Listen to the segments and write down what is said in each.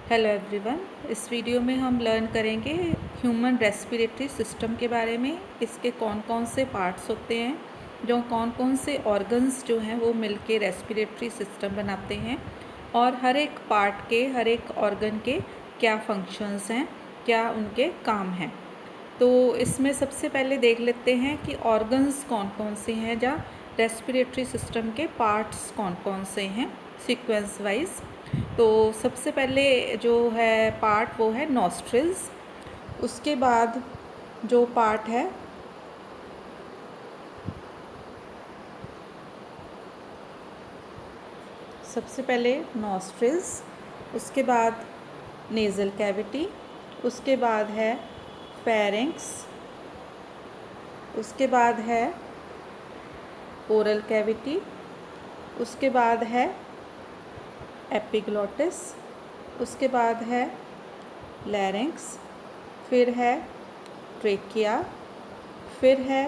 Hello everyone. इस video में हम लर्न करेंगे ह्यूमन रेस्पिरेटरी सिस्टम के बारे में। इसके कौन कौन से पार्ट्स होते हैं, जो कौन कौन से ऑर्गन्स जो हैं वो मिलके रेस्पिरेटरी सिस्टम बनाते हैं, और हर एक पार्ट के, हर एक ऑर्गन के क्या फंक्शंस हैं, क्या उनके काम हैं। तो इसमें सबसे पहले देख लेते हैं कि ऑर्गन्स कौन कौन से हैं, या रेस्पिरेटरी सिस्टम के पार्ट्स कौन कौन से हैं सीक्वेंस वाइज। तो सबसे पहले जो है पार्ट वो है नॉस्ट्रिल्स। उसके बाद जो पार्ट है सबसे पहले नॉस्ट्रिल्स, उसके बाद नेज़ल कैविटी, उसके बाद है फेरिंक्स, उसके बाद है ओरल कैविटी, उसके बाद है एपिग्लॉटिस, उसके बाद है लैरिंक्स, फिर है ट्रेकिया, फिर है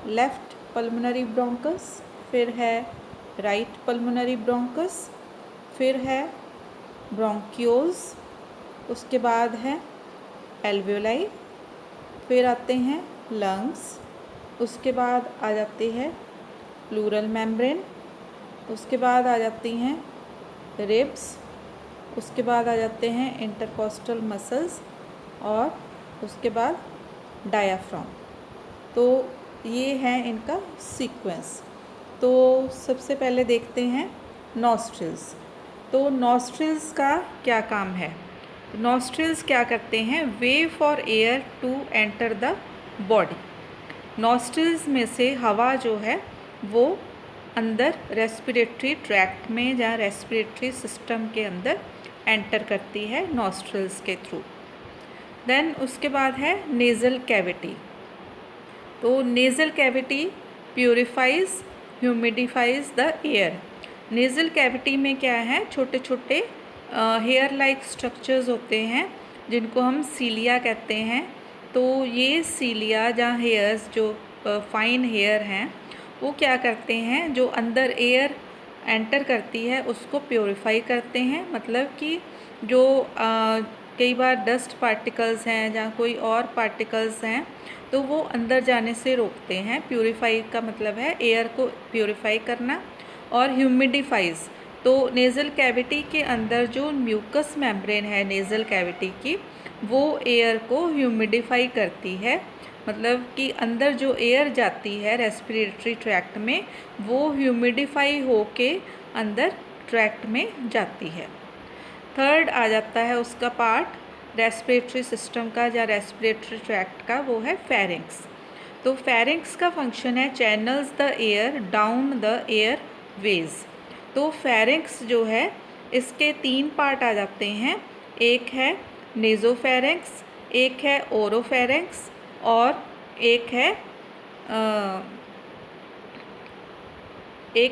लेफ़्ट पल्मोनरी ब्रोंकस, फिर है राइट पल्मोनरी ब्रोंकस, फिर है ब्रोंक्यूल्स, उसके बाद है एल्वियोलाई, फिर आते हैं लंग्स, उसके बाद आ जाती है प्लूरल मेम्ब्रेन, उसके बाद आ जाती हैं रिब्स, उसके बाद आ जाते हैं इंटरकॉस्टल मसल्स, और उसके बाद डायाफ्राम। तो ये है इनका सीक्वेंस। तो सबसे पहले देखते हैं नॉस्ट्रिल्स। तो नॉस्ट्रिल्स का क्या काम है? नॉस्ट्रिल्स क्या करते हैं? Way for air to enter the body. Nostrils में से हवा जो है वो अंदर रेस्पिरेटरी ट्रैक्ट में या रेस्पिरेटरी सिस्टम के अंदर एंटर करती है नॉस्ट्रिल्स के थ्रू। देन उसके बाद है नेज़ल कैविटी। तो nasal cavity purifies humidifies the air. Nasal cavity में क्या है? छोटे छोटे हेयर लाइक स्ट्रक्चर्स होते हैं जिनको हम सीलिया कहते हैं। तो ये सीलिया या हेयर्स जो फाइन हेयर हैं वो क्या करते हैं, जो अंदर एयर एंटर करती है उसको प्योरीफाई करते हैं। मतलब कि जो कई बार डस्ट पार्टिकल्स हैं या कोई और पार्टिकल्स हैं तो वो अंदर जाने से रोकते हैं। प्योरीफाई का मतलब है एयर को प्योरीफाई करना। और ह्यूमिडिफाइज, तो नेज़ल कैविटी के अंदर जो म्यूकस मेम्ब्रेन है नेज़ल कैविटी की, वो एयर को ह्यूमिडिफाई करती है। मतलब कि अंदर जो एयर जाती है रेस्पिरेटरी ट्रैक्ट में वो ह्यूमिडिफाई होके अंदर ट्रैक्ट में जाती है। थर्ड आ जाता है उसका पार्ट रेस्पिरेटरी सिस्टम का या रेस्पिरेटरी ट्रैक्ट का, वो है फेरिंक्स। तो फेरिंक्स का फंक्शन है channels the air down the airways. तो फेरिंक्स जो है इसके 3 पार्ट आ जाते हैं। एक है नेज़ोफेरिंक्स, एक है ओरोफेरिंक्स, और एक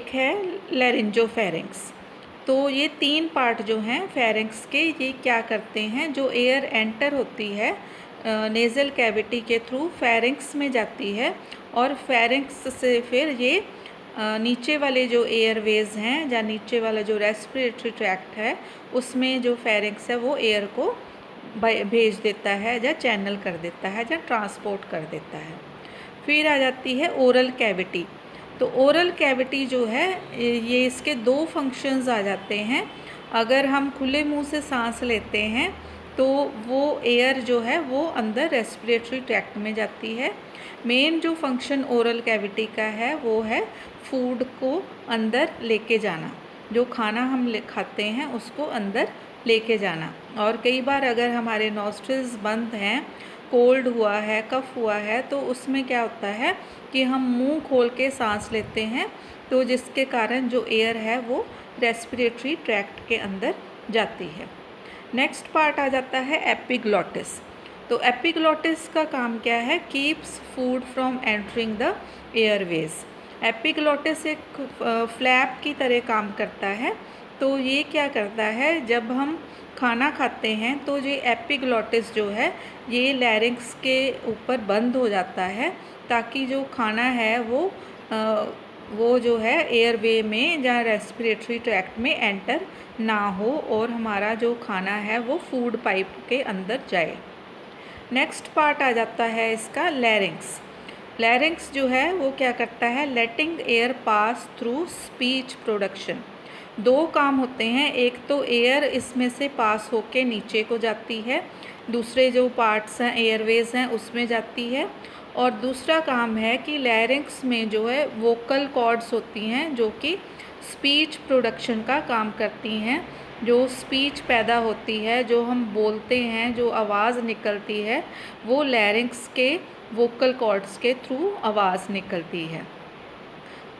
है लैरिंजोफेरिंक्स। तो ये 3 पार्ट जो हैं फेरिंक्स के, ये क्या करते हैं? जो एयर एंटर होती है नेज़ल कैविटी के थ्रू फेरिंक्स में जाती है, और फेरिंक्स से फिर ये नीचे वाले जो एयरवेज हैं या नीचे वाला जो रेस्पिरेटरी ट्रैक्ट है उसमें जो फेरिंक्स है वो एयर को भेज देता है या चैनल कर देता है या ट्रांसपोर्ट कर देता है। फिर आ जाती है ओरल कैविटी। तो ओरल कैविटी जो है ये इसके 2 फंक्शंस आ जाते हैं। अगर हम खुले मुंह से सांस लेते हैं तो वो एयर जो है वो अंदर रेस्पिरेटरी ट्रैक्ट में जाती है। मेन जो फंक्शन ओरल कैविटी का है वो है फूड को अंदर लेके जाना। जो खाना हम खाते हैं उसको अंदर लेके जाना। और कई बार अगर हमारे नॉस्ट्रिल्स बंद हैं, कोल्ड हुआ है, कफ हुआ है, तो उसमें क्या होता है कि हम मुंह खोल के सांस लेते हैं, तो जिसके कारण जो एयर है वो रेस्पिरेटरी ट्रैक्ट के अंदर जाती है। नेक्स्ट पार्ट आ जाता है एपिग्लॉटिस। तो एपिग्लॉटिस का काम क्या है? Keeps food from entering the Airways. Epiglottis एक फ्लैप की तरह काम करता है। तो ये क्या करता है, जब हम खाना खाते हैं तो ये एपिग्लॉटिस जो है ये लैरिंक्स के ऊपर बंद हो जाता है, ताकि जो खाना है वो वो जो है एयरवे में या रेस्पिरेटरी ट्रैक्ट में एंटर ना हो और हमारा जो खाना है वो फूड पाइप के अंदर जाए। नेक्स्ट पार्ट आ जाता है इसका लैरिंक्स। लैरिंक्स जो है वो क्या करता है, letting air pass through speech production. दो काम होते हैं, एक तो एयर इसमें से पास होके नीचे को जाती है, दूसरे जो पार्ट्स हैं एयरवेज हैं उसमें जाती है, और दूसरा काम है कि लैरिंक्स में जो है वोकल कॉर्ड्स होती हैं जो कि स्पीच प्रोडक्शन का काम करती हैं। जो स्पीच पैदा होती है, जो हम बोलते हैं, जो आवाज़ निकलती है, वो लैरिंक्स के वोकल कॉर्ड्स के थ्रू आवाज़ निकलती है।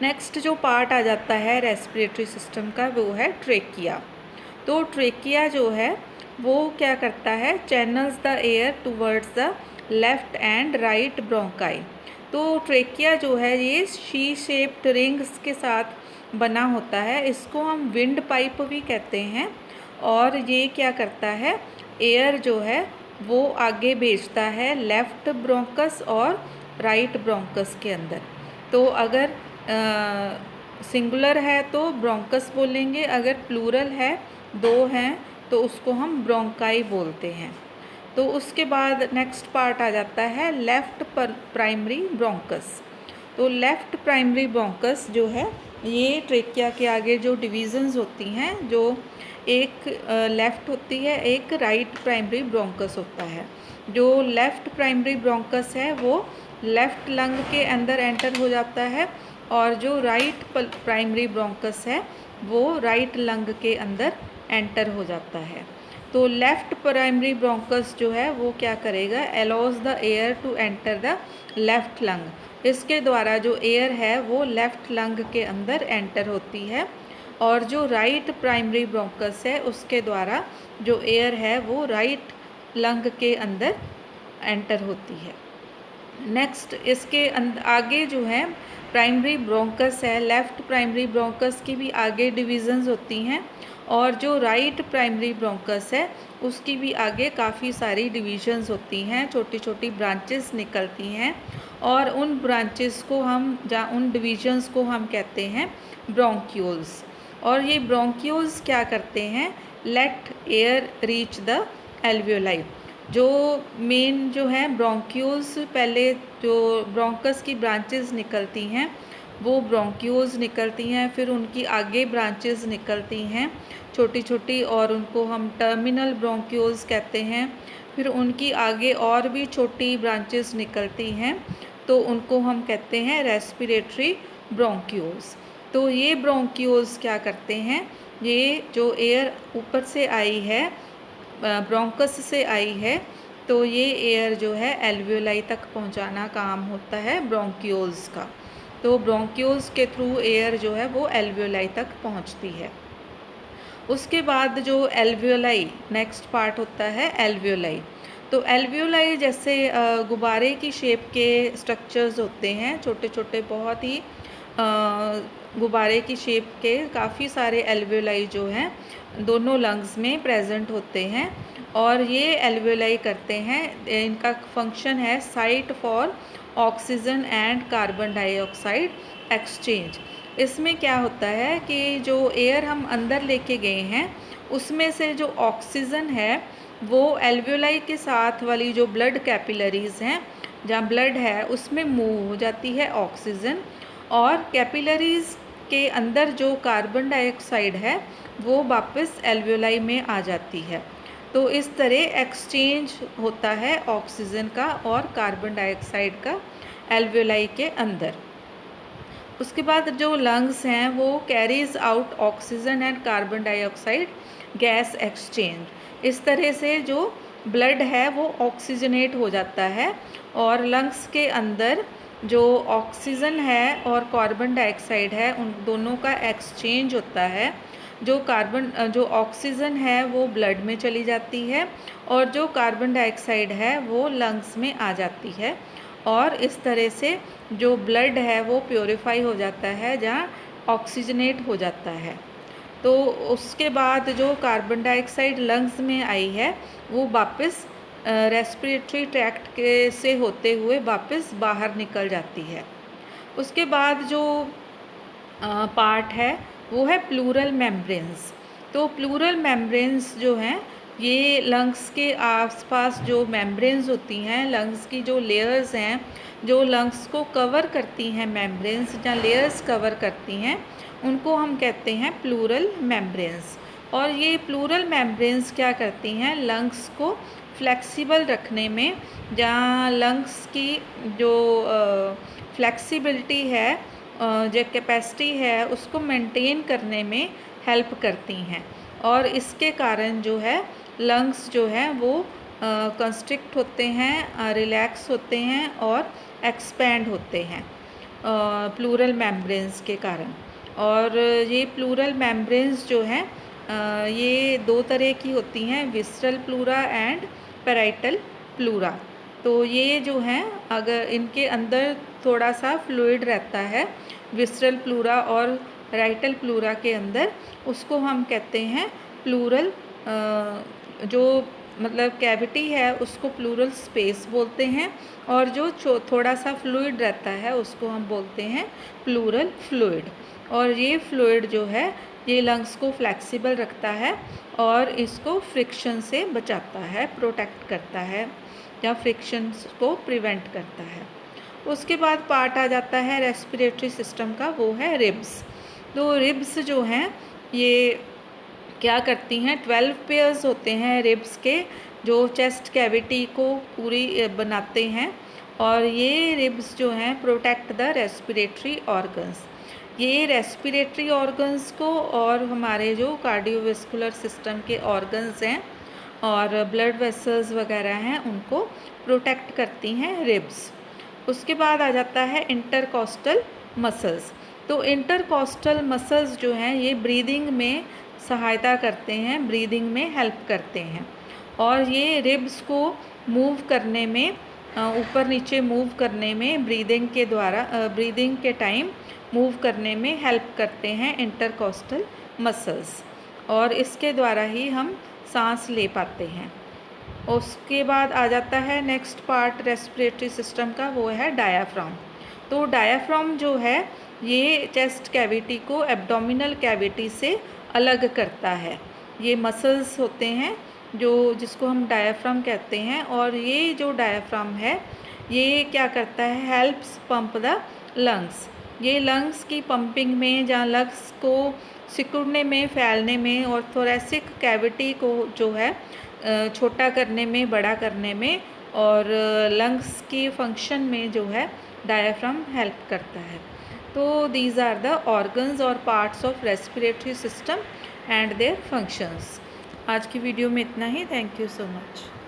नेक्स्ट जो पार्ट आ जाता है रेस्पिरेटरी सिस्टम का वो है ट्रेकिया। तो ट्रेकिया जो है वो क्या करता है, channels the air towards the left and right bronchi. तो ट्रेकिया जो है ये शी शेप्ड रिंग्स के साथ बना होता है, इसको हम विंड पाइप भी कहते हैं। और ये क्या करता है, एयर जो है वो आगे भेजता है लेफ़्ट ब्रोंकस और राइट ब्रोंकस के अंदर। तो अगर सिंगुलर है तो ब्रोंकस बोलेंगे, अगर प्लूरल है, दो हैं, तो उसको हम ब्रोंकाई बोलते हैं। तो उसके बाद नेक्स्ट पार्ट आ जाता है लेफ़्ट प्राइमरी ब्रोंकस। तो लेफ़्ट प्राइमरी ब्रोंकस जो है ये ट्रेकिया के आगे जो डिवीज़न्स होती हैं, जो एक लेफ़्ट होती है, एक राइट प्राइमरी ब्रोंकस होता है। जो लेफ़्ट प्राइमरी ब्रोंकस है वो लेफ़्ट लंग के अंदर एंटर हो जाता है, और जो राइट प्राइमरी ब्रोंकस है वो राइट लंग के अंदर एंटर हो जाता है। तो लेफ़्ट प्राइमरी ब्रोंकस जो है वो क्या करेगा, allows the air to enter the left lung. इसके द्वारा जो एयर है वो लेफ़्ट लंग के अंदर एंटर होती है, और जो राइट प्राइमरी ब्रोंकस है उसके द्वारा जो एयर है वो राइट लंग के अंदर एंटर होती है। नेक्स्ट इसके आगे जो है प्राइमरी ब्रोंकस है, लेफ़्ट प्राइमरी ब्रोंकस की भी आगे डिवीज़न्स होती हैं, और जो राइट प्राइमरी ब्रोंकस है उसकी भी आगे काफ़ी सारी डिवीज़न्स होती हैं, छोटी छोटी ब्रांचेस निकलती हैं, और उन ब्रांचेस को हम उन डिवीज़न्स को हम कहते हैं ब्रोंक्यूल्स। और ये ब्रोंक्यूल्स क्या करते हैं, let air reach the alveoli. जो मेन जो है ब्रोंक्यूल्स, पहले जो ब्रोंकस की ब्रांचेस निकलती हैं वो ब्रोंक्यूल्स निकलती हैं, फिर उनकी आगे ब्रांचेस निकलती हैं छोटी छोटी, और उनको हम टर्मिनल ब्रोंक्यूल्स कहते हैं। फिर उनकी आगे और भी छोटी ब्रांचेस निकलती हैं, तो उनको हम कहते हैं रेस्पिरेटरी ब्रोंक्यूल्स। तो ये ब्रोंक्यूल्स क्या करते हैं, ये जो एयर ऊपर से आई है, ब्रोंकस से आई है, तो ये एयर जो है एल्वियोलाई तक पहुंचाना काम होता है ब्रोंक्यूल्स का। तो ब्रोंक्यूल्स के थ्रू एयर जो है वो एल्वियोलाई तक पहुंचती है। उसके बाद जो एल्वियोलाई नेक्स्ट पार्ट होता है एल्वियोलाई। तो एल्वियोलाई जैसे गुब्बारे की शेप के स्ट्रक्चर्स होते हैं, छोटे छोटे बहुत ही गुब्बारे की शेप के काफ़ी सारे एल्वियोलाई जो हैं दोनों लंग्स में प्रेजेंट होते हैं, और ये एल्वियोलाई करते हैं, इनका फंक्शन है site for oxygen and carbon dioxide exchange. इसमें क्या होता है कि जो एयर हम अंदर लेके गए हैं उसमें से जो ऑक्सीजन है वो एल्वियोलाई के साथ वाली जो ब्लड कैपिलरीज़ हैं, जहाँ ब्लड है उसमें मूव हो जाती है ऑक्सीजन, और कैपिलरीज़ के अंदर जो कार्बन डाइऑक्साइड है वो वापस एल्वियोलाई में आ जाती है। तो इस तरह एक्सचेंज होता है ऑक्सीजन का और कार्बन डाइऑक्साइड का एल्वियोलाई के अंदर। उसके बाद जो लंग्स हैं वो carries out oxygen and carbon dioxide gas exchange. इस तरह से जो ब्लड है वो ऑक्सीजनेट हो जाता है, और लंग्स के अंदर जो ऑक्सीजन है और कार्बन डाइऑक्साइड है उन दोनों का एक्सचेंज होता है। जो ऑक्सीजन है वो ब्लड में चली जाती है, और जो कार्बन डाइऑक्साइड है वो लंग्स में आ जाती है, और इस तरह से जो ब्लड है वो प्योरीफाई हो जाता है जहाँ ऑक्सीजनेट हो जाता है। तो उसके बाद जो कार्बन डाइऑक्साइड लंग्स में आई है वो वापस रेस्पिरेटरी ट्रैक्ट से होते हुए वापस बाहर निकल जाती है। उसके बाद जो पार्ट है वो है प्लूरल मेम्ब्रेन्स। तो प्लूरल मेम्ब्रेन्स जो हैं ये लंग्स के आसपास जो मेम्ब्रेन्स होती हैं, लंग्स की जो लेयर्स हैं जो लंग्स को कवर करती हैं, मेम्ब्रेन्स या लेयर्स कवर करती हैं, उनको हम कहते हैं प्लूरल मेम्ब्रेन्स। और ये प्लूरल मेम्ब्रेन्स क्या करती हैं, लंग्स को फ्लेक्सिबल रखने में, जहाँ लंग्स की जो फ्लेक्सिबिलिटी है, जो कैपेसिटी है, उसको मेंटेन करने में हेल्प करती हैं। और इसके कारण जो है लंग्स जो है वो कंस्ट्रिक्ट होते हैं, रिलैक्स होते हैं और एक्सपैंड होते हैं प्लूरल मेम्ब्रेन्स के कारण। और ये प्लूरल मेम्ब्रेन्स जो हैं ये दो तरह की होती हैं, visceral pleura and parietal pleura. तो ये जो हैं अगर इनके अंदर थोड़ा सा फ्लूइड रहता है विसरल प्लूरा और पैराइटल प्लूरा के अंदर, उसको हम कहते हैं प्लूरल, जो मतलब कैविटी है उसको प्लूरल स्पेस बोलते हैं, और जो थोड़ा सा फ्लूइड रहता है उसको हम बोलते हैं प्लूरल फ्लूइड। और ये फ्लूइड जो है ये लंग्स को फ्लेक्सिबल रखता है और इसको फ्रिक्शन से बचाता है, प्रोटेक्ट करता है या फ्रिक्शन को प्रिवेंट करता है। उसके बाद पार्ट आ जाता है रेस्पिरेटरी सिस्टम का, वो है रिब्स। तो रिब्स जो हैं ये क्या करती हैं, 12 पेयर्स होते हैं रिब्स के जो चेस्ट कैविटी को पूरी बनाते हैं। और ये रिब्स जो हैं प्रोटेक्ट द रेस्पिरेटरी ऑर्गन्स। ये रेस्पिरेटरी ऑर्गन्स को और हमारे जो कार्डियोवैस्कुलर सिस्टम के ऑर्गन्स हैं और ब्लड वेसल्स वगैरह हैं उनको प्रोटेक्ट करती हैं रिब्स। उसके बाद आ जाता है इंटरकॉस्टल मसल्स। तो इंटरकॉस्टल मसल्स जो हैं ये ब्रीदिंग में सहायता करते हैं, ब्रीदिंग में हेल्प करते हैं। और ये रिब्स को मूव करने में, ऊपर नीचे मूव करने में, ब्रीदिंग के द्वारा, ब्रीदिंग के टाइम मूव करने में हेल्प करते हैं इंटरकॉस्टल मसल्स, और इसके द्वारा ही हम सांस ले पाते हैं। उसके बाद आ जाता है नेक्स्ट पार्ट रेस्पिरेटरी सिस्टम का, वो है डायाफ्राम। तो डायाफ्राम जो है ये चेस्ट कैविटी को एब्डोमिनल कैविटी से अलग करता है। ये मसल्स होते हैं जो जिसको हम डायाफ्राम कहते हैं। और ये जो डायाफ्राम है ये क्या करता है, हेल्प्स पंप द लंग्स। ये लंग्स की पंपिंग में, जहाँ लंग्स को सिकुड़ने में, फैलने में और थोरेसिक कैविटी को जो है छोटा करने में, बड़ा करने में और लंग्स की फंक्शन में जो है डायाफ्राम हेल्प करता है। तो दीज आर द ऑर्गन्स और parts of respiratory system and their functions. आज की वीडियो में इतना ही। Thank you so much.